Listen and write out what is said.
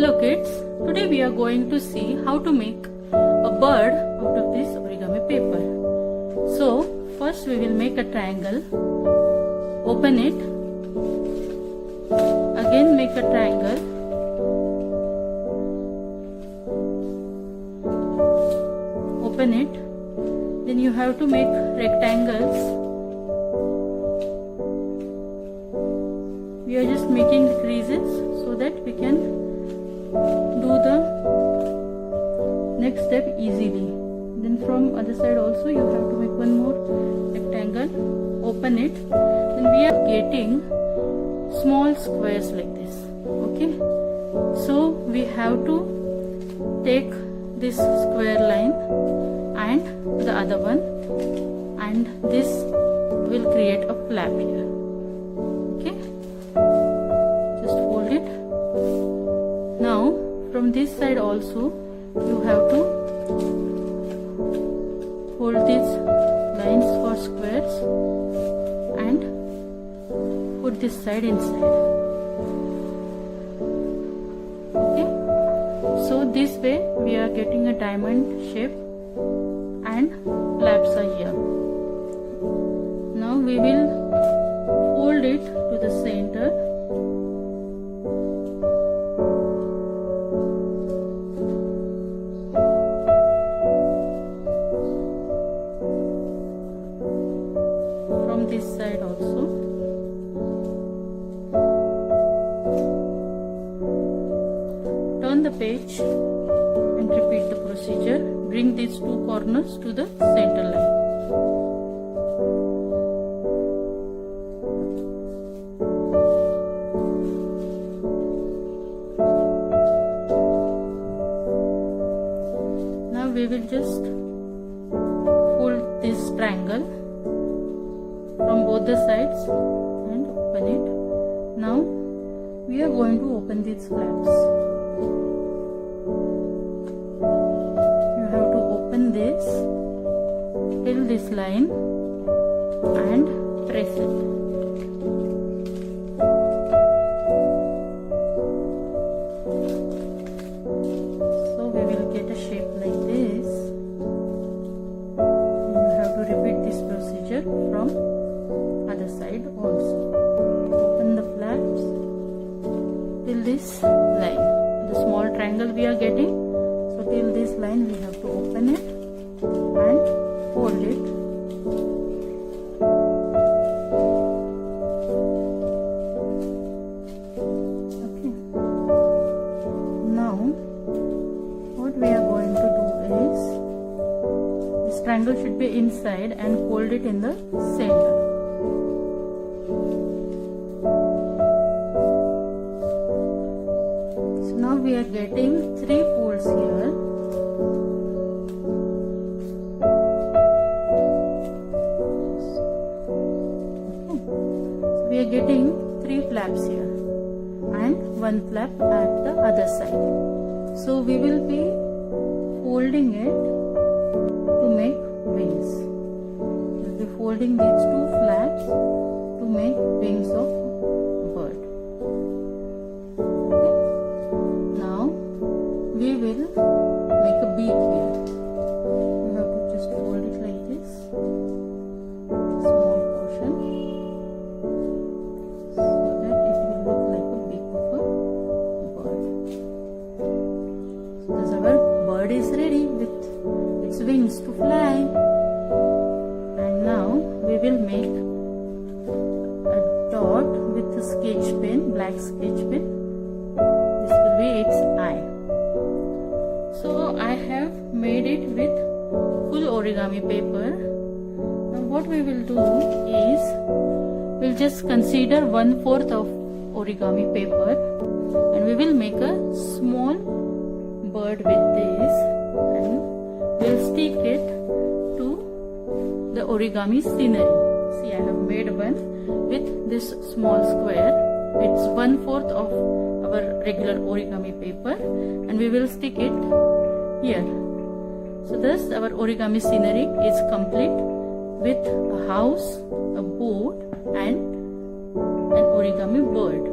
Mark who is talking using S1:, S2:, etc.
S1: Hello kids, today we are going to see how to make a bird out of this origami paper. So first we will make a triangle, open it, again make a triangle, open it, then you have to make rectangles. We are just making the creases so that we can do the next step easily. Then from other side also you have to make one more rectangle, open it, then we are getting small squares like this. Okay, so we have to take this square line and the other one, and this will create a flap here. Okay, just hold it. Now from this side also you have to hold these lines for squares and put this side inside. Okay, so this way we are getting a diamond shape and flaps are here. Now we will fold it to the center. From this side also. Turn the page and repeat the procedure. Bring these two corners to the center line. Now we will just fold this triangle from both the sides and open it. Now we are going to open these flaps. You have to open this till this line and press it. So we will get a shape like this. You have to repeat this procedure from other side also. Open the flaps till this line, the small triangle we are getting. So till this line we have to open it and fold it. Okay, now what we are going to do is, this triangle should be inside and fold it in the center. Now we are getting 3 folds here. Okay. So we are getting 3 flaps here and 1 flap at the other side. So we will be folding it to make wings. We will be folding these 2 flaps to make wings of bird. We will make a beak here. You have to just fold it like this, small portion, so that it will look like a beak of a bird. So thus our bird is ready with its wings to fly. And now we will make a dot with a sketch pen, black sketch pen. This will be its eye. So I have made it with full origami paper. Now what we will do is, we'll just consider 1/4 of origami paper and we will make a small bird with this, and we'll stick it to the origami scenery. See, I have made one with this small square. It's 1/4 of our regular origami paper and we will stick it here. So thus our origami scenery is complete with a house, a boat and an origami bird.